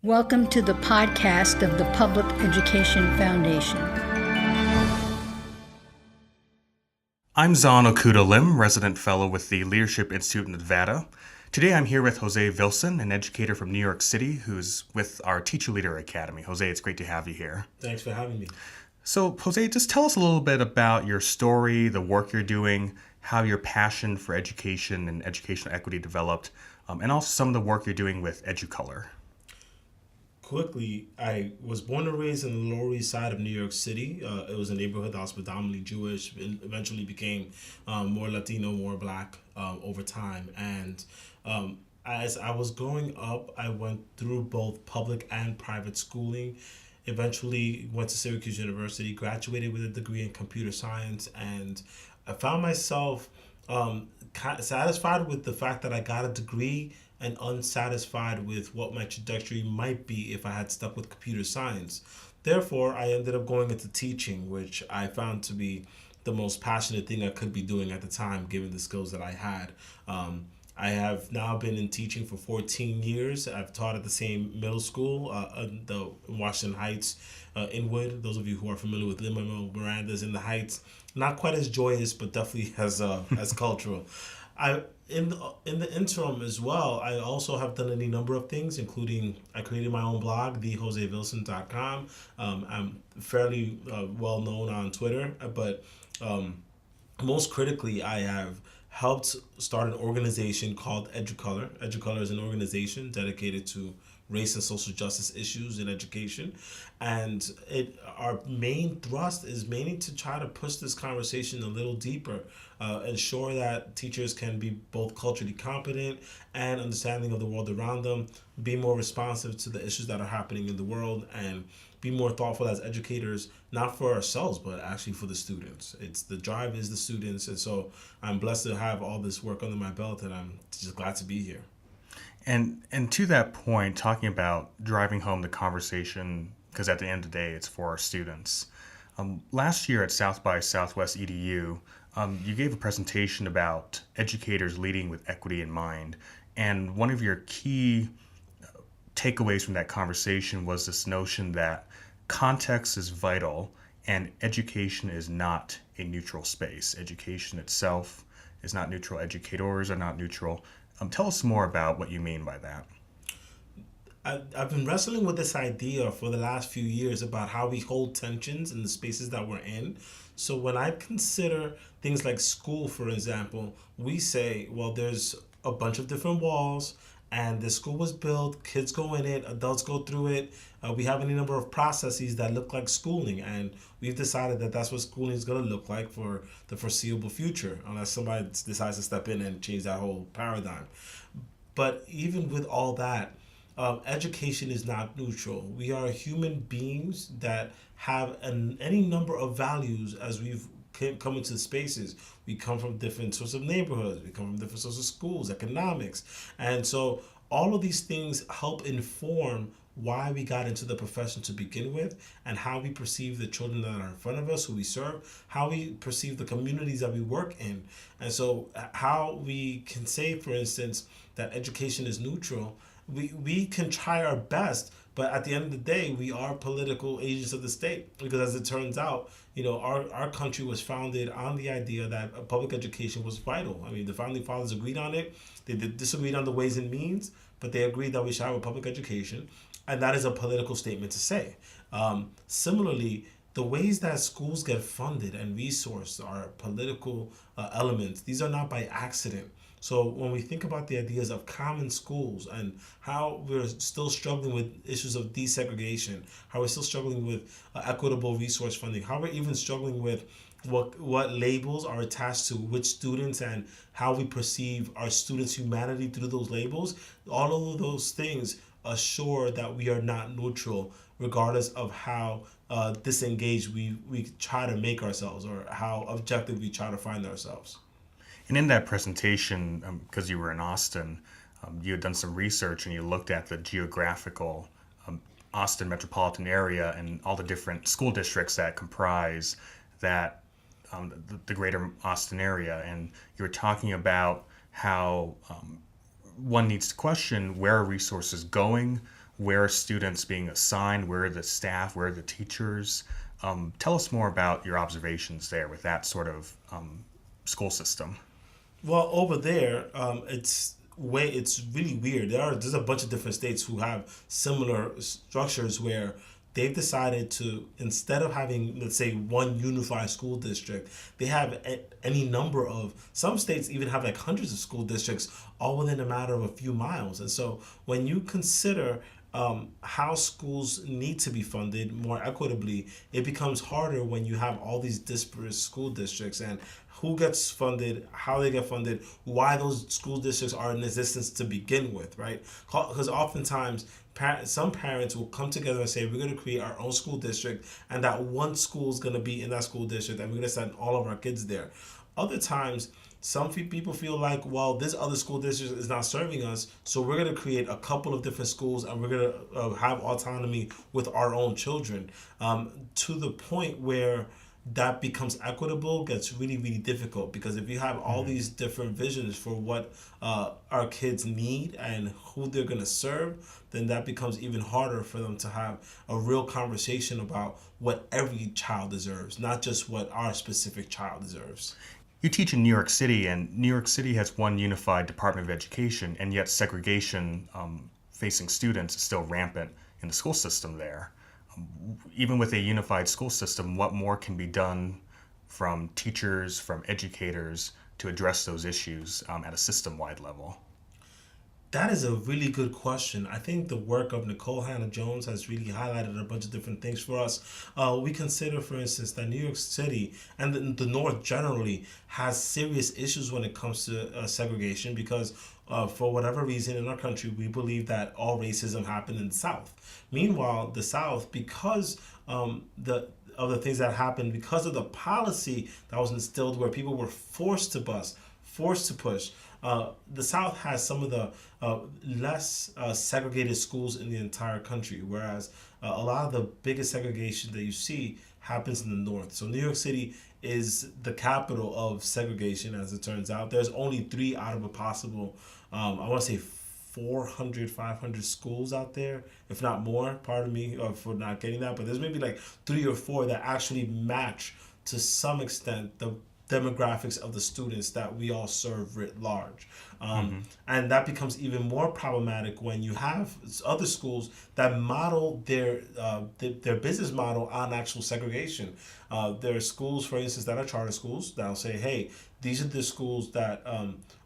Welcome to the podcast of the Public Education Foundation. I'm Zhan Okuda-Lim, resident fellow with the Leadership Institute in Nevada. Today I'm here with José Vilson, an educator from New York City who's with our Teacher Leader Academy. José, it's great to have you here. Thanks for having me. So, José, just tell us a little bit about your story, the work you're doing, how your passion for education and educational equity developed, and also some of the work you're doing with EduColor. Quickly, I was born and raised in the Lower East Side of New York City. It was a neighborhood that was predominantly Jewish, and eventually became more Latino, more Black over time. And as I was growing up, I went through both public and private schooling. Eventually went to Syracuse University, graduated with a degree in computer science, and I found myself satisfied with the fact that I got a degree and unsatisfied with what my trajectory might be if I had stuck with computer science. Therefore, I ended up going into teaching, which I found to be the most passionate thing I could be doing at the time, given the skills that I had. I have now been in teaching for 14 years. I've taught at the same middle school, in Washington Heights, Inwood. Those of you who are familiar with Lin-Manuel Miranda's in the Heights, not quite as joyous, but definitely as cultural. In the interim as well, I also have done any number of things, including I created my own blog, thejosevilson.com. I'm fairly well known on Twitter, but most critically, I have helped start an organization called EduColor. EduColor is an organization dedicated to race and social justice issues in education. And our main thrust is mainly to try to push this conversation a little deeper, ensure that teachers can be both culturally competent and understanding of the world around them, be more responsive to the issues that are happening in the world, and be more thoughtful as educators, not for ourselves, but actually for the students. The drive is the students. And so I'm blessed to have all this work under my belt, and I'm just glad to be here. And to that point, talking about driving home the conversation, because at the end of the day, it's for our students. Last year at South by Southwest EDU, you gave a presentation about educators leading with equity in mind. And one of your key takeaways from that conversation was this notion that context is vital and education is not a neutral space. Education itself is not neutral. Educators are not neutral. Tell us more about what you mean by that. I've been wrestling with this idea for the last few years about how we hold tensions in the spaces that we're in. So when I consider things like school, for example, we say, well, there's a bunch of different walls, and the school was built, kids go in it, adults go through it. We have any number of processes that look like schooling, and we've decided that that's what schooling is going to look like for the foreseeable future, unless somebody decides to step in and change that whole paradigm. But even with all that, education is not neutral. We are human beings that have any number of values as we've come into spaces. We come from different sorts of neighborhoods. We come from different sorts of schools, economics. And so all of these things help inform why we got into the profession to begin with, and how we perceive the children that are in front of us, who we serve, how we perceive the communities that we work in. And so how we can say, for instance, that education is neutral, we can try our best, but at the end of the day, we are political agents of the state, because as it turns out, our country was founded on the idea that public education was vital. I mean, the founding fathers agreed on it. They disagreed on the ways and means, but they agreed that we should have a public education, and that is a political statement to say. Similarly, the ways that schools get funded and resourced are political elements. These are not by accident. So when we think about the ideas of common schools and how we're still struggling with issues of desegregation, how we're still struggling with equitable resource funding, how we're even struggling with what labels are attached to which students and how we perceive our students' humanity through those labels, all of those things assure that we are not neutral, regardless of how disengaged we try to make ourselves, or how objective we try to find ourselves. And in that presentation, because you were in Austin, you had done some research and you looked at the geographical Austin metropolitan area and all the different school districts that comprise that the greater Austin area. And you were talking about how one needs to question where are resources going, Where are students being assigned? Where are the staff? Where are the teachers? Tell us more about your observations there with that sort of school system. Well, over there, it's really weird. There's a bunch of different states who have similar structures where they've decided to, instead of having, let's say, one unified school district, they have any number of, some states even have like hundreds of school districts all within a matter of a few miles. And so when you consider how schools need to be funded more equitably, it becomes harder when you have all these disparate school districts and who gets funded, how they get funded, why those school districts are in existence to begin with, right? Because oftentimes some parents will come together and say, we're going to create our own school district, and that one school is going to be in that school district, and we're going to send all of our kids there. Other times, some people feel like, well, this other school district is not serving us, so we're going to create a couple of different schools and we're going to have autonomy with our own children, to the point where that becomes equitable gets really, really difficult, because if you have all these different visions for what our kids need and who they're going to serve, then that becomes even harder for them to have a real conversation about what every child deserves, not just what our specific child deserves. You teach in New York City, and New York City has one unified Department of Education, and yet segregation facing students is still rampant in the school system there. Even with a unified school system, what more can be done from teachers, from educators to address those issues at a system-wide level? That is a really good question. I think the work of Nicole Hannah-Jones has really highlighted a bunch of different things for us. We consider, for instance, that New York City and the North generally has serious issues when it comes to segregation, because for whatever reason in our country, we believe that all racism happened in the South. Meanwhile, the South, because of the things that happened, because of the policy that was instilled where people were forced to bus, forced to push, the South has some of the less segregated schools in the entire country, whereas a lot of the biggest segregation that you see happens in the North. So New York City is the capital of segregation, as it turns out. There's only 3 out of a possible, I want to say 400, 500 schools out there, if not more. Pardon me for not getting that, but there's maybe like 3 or 4 that actually match to some extent the demographics of the students that we all serve writ large. And that becomes even more problematic when you have other schools that model their business model on actual segregation. There are schools, for instance, that are charter schools that'll say, hey, these are the schools that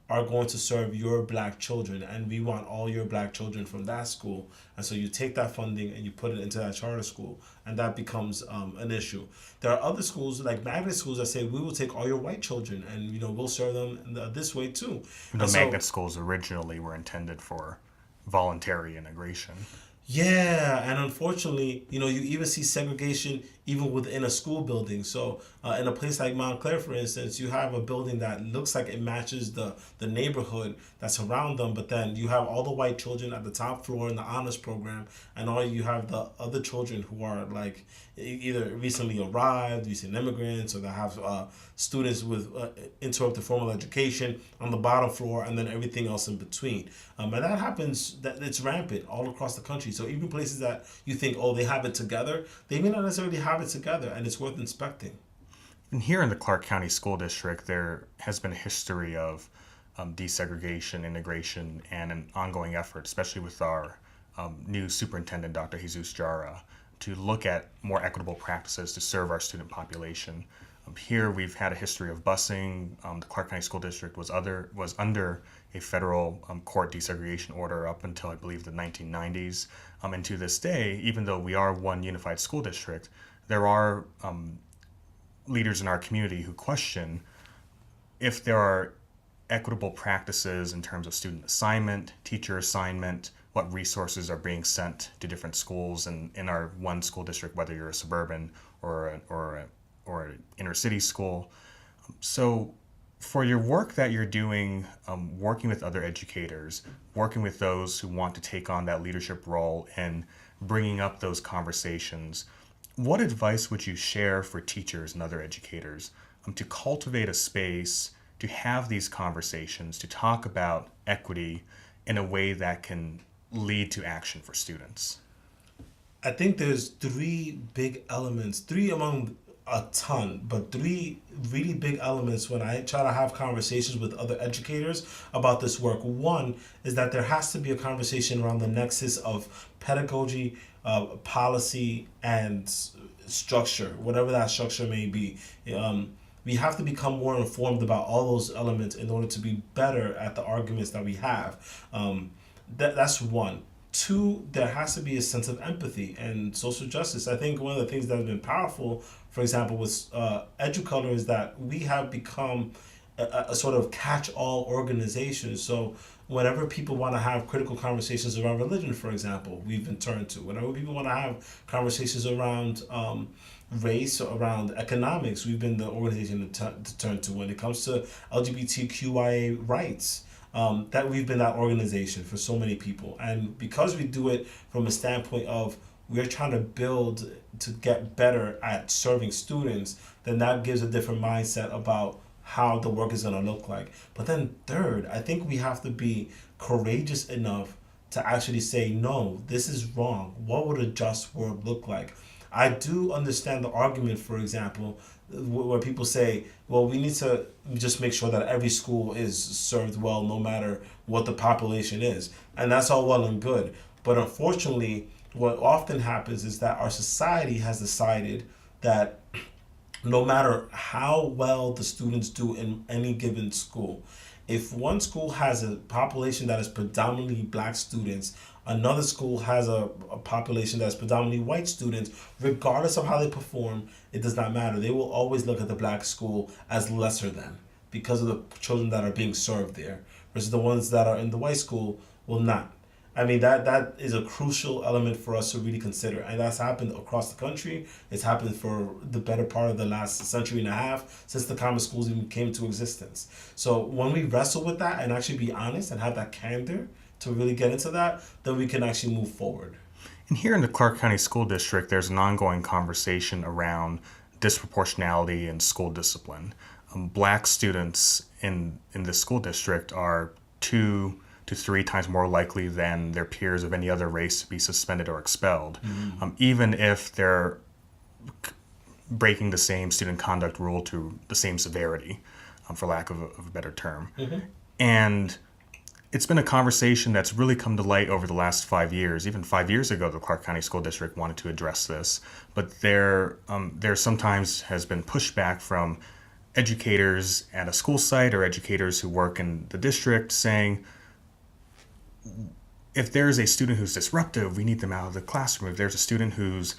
are going to serve your black children, and we want all your black children from that school. And so you take that funding and you put it into that charter school, and that becomes an issue. There are other schools, like magnet schools, that say, we will take all your white children and we'll serve them this way too. The magnet schools originally were intended for voluntary integration. Yeah, and unfortunately, you even see segregation even within a school building. So in a place like Montclair, for instance, you have a building that looks like it matches the neighborhood that's around them, but then you have all the white children at the top floor in the honors program, and all you have the other children who are like either recently arrived, recent immigrants, or that have students with interrupted formal education on the bottom floor, and then everything else in between. And that happens, that it's rampant all across the country. So even places that you think, oh, they have it together, they may not necessarily have it together, and it's worth inspecting. And here in the Clark County School District, there has been a history of desegregation, integration, and an ongoing effort, especially with our new superintendent, Dr. Jesus Jara, to look at more equitable practices to serve our student population. Here we've had a history of busing. The Clark County School District was under a federal court desegregation order up until, I believe, the 1990s. And to this day, even though we are one unified school district, there are leaders in our community who question if there are equitable practices in terms of student assignment, teacher assignment, what resources are being sent to different schools in our one school district, whether you're a suburban or an inner city school. So for your work that you're doing, working with other educators, working with those who want to take on that leadership role and bringing up those conversations, what advice would you share for teachers and other educators to cultivate a space to have these conversations, to talk about equity in a way that can lead to action for students? I think there's three big elements, three among a ton, but three really big elements when I try to have conversations with other educators about this work. One is that there has to be a conversation around the nexus of pedagogy, policy, and structure, whatever that structure may be. We have to become more informed about all those elements in order to be better at the arguments that we have. That's one. Two, there has to be a sense of empathy and social justice. I think one of the things that has been powerful, for example, with EduColor, is that we have become a sort of catch-all organization. So whenever people want to have critical conversations around religion, for example, we've been turned to. Whenever people want to have conversations around race or around economics, we've been the organization to turn to. When it comes to LGBTQIA rights, that we've been that organization for so many people. And because we do it from a standpoint of we're trying to build to get better at serving students, then that gives a different mindset about how the work is going to look like. But then third, I think we have to be courageous enough to actually say, no, this is wrong. What would a just world look like? I do understand the argument, for example, where people say, well, we need to just make sure that every school is served well no matter what the population is. And that's all well and good. But unfortunately, what often happens is that our society has decided that no matter how well the students do in any given school, if one school has a population that is predominantly black students, another school has a population that's predominantly white students, regardless of how they perform, it does not matter. They will always look at the black school as lesser than because of the children that are being served there, versus the ones that are in the white school will not. I mean, that is a crucial element for us to really consider. And that's happened across the country. It's happened for the better part of the last century and a half since the common schools even came into existence. So when we wrestle with that and actually be honest and have that candor to really get into that, then we can actually move forward. And here in the Clark County School District, there's an ongoing conversation around disproportionality and school discipline. Black students in this school district are 2 to 3 times more likely than their peers of any other race to be suspended or expelled, even if they're breaking the same student conduct rule to the same severity, for lack of a better term. And it's been a conversation that's really come to light over the last 5 years. Even 5 years ago, the Clark County School District wanted to address this, but there sometimes has been pushback from educators at a school site or educators who work in the district saying, if there's a student who's disruptive, we need them out of the classroom. If there's a student who's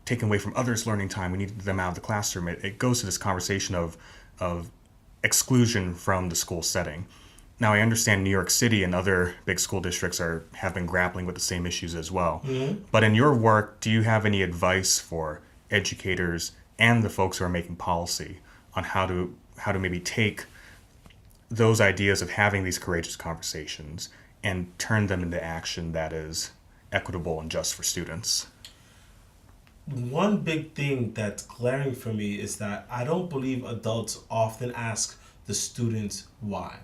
taken away from others' learning time, we need them out of the classroom. It goes to this conversation of exclusion from the school setting. Now, I understand New York City and other big school districts have been grappling with the same issues as well. But in your work, do you have any advice for educators and the folks who are making policy on how to maybe take those ideas of having these courageous conversations and turn them into action that is equitable and just for students? One big thing that's glaring for me is that I don't believe adults often ask the students why.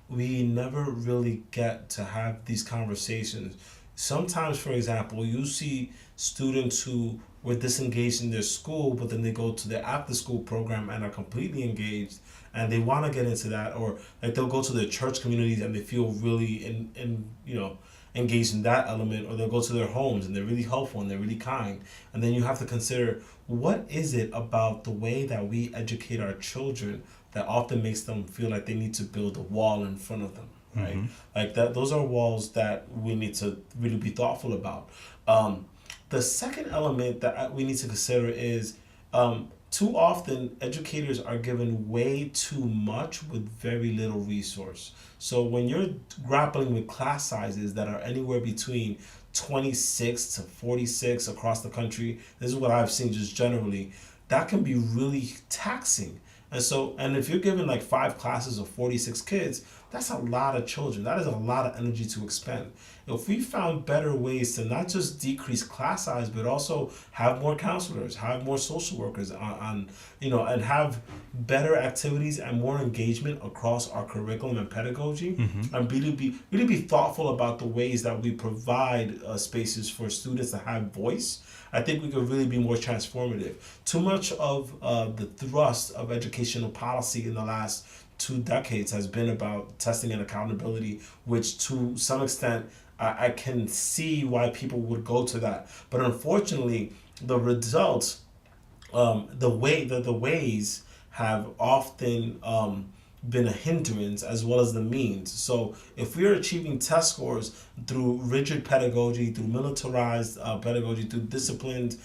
We never really get to have these conversations. Sometimes, for example, you see students who were disengaged in their school, but then they go to their after-school program and are completely engaged, and they want to get into that, or like they'll go to their church communities and they feel really engaged in that element, or they'll go to their homes and they're really helpful and they're really kind. And then you have to consider, what is it about the way that we educate our children that often makes them feel like they need to build a wall in front of them, right? Like that, those are walls that we need to really be thoughtful about. The second element that we need to consider is too often educators are given way too much with very little resource. So when you're grappling with class sizes that are anywhere between 26 to 46 across the country, this is what I've seen just generally, that can be really taxing. And if you're given like 5 classes of 46 kids, that's a lot of children. That is a lot of energy to expend. If we found better ways to not just decrease class size, but also have more counselors, have more social workers and have better activities and more engagement across our curriculum and pedagogy, and really be thoughtful about the ways that we provide spaces for students to have voice, I think we could really be more transformative. Too much of the thrust of educational policy in the last 2 decades has been about testing and accountability, which to some extent I can see why people would go to that. But unfortunately, the results, the ways have often been a hindrance as well as the means. So if we are achieving test scores through rigid pedagogy, through militarized pedagogy, through disciplined,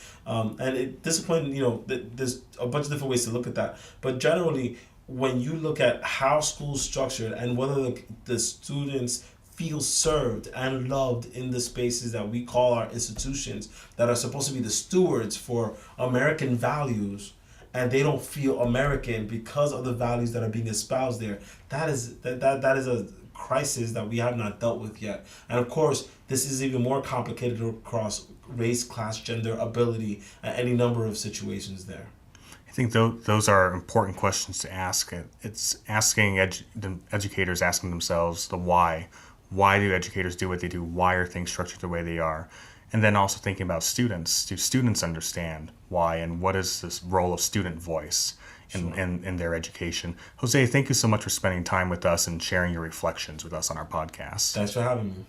discipline, there's a bunch of different ways to look at that. But generally, when you look at how schools structured and whether the students feel served and loved in the spaces that we call our institutions that are supposed to be the stewards for American values, and they don't feel American because of the values that are being espoused there, that is a crisis that we have not dealt with yet. And of course, this is even more complicated across race, class, gender, ability, and any number of situations there. I think those are important questions to ask. It's asking the educators asking themselves the why. Why do educators do what they do? Why are things structured the way they are? And then also thinking about students. Do students understand why, and what is this role of student voice in their education? Jose, thank you so much for spending time with us and sharing your reflections with us on our podcast. Thanks for having me.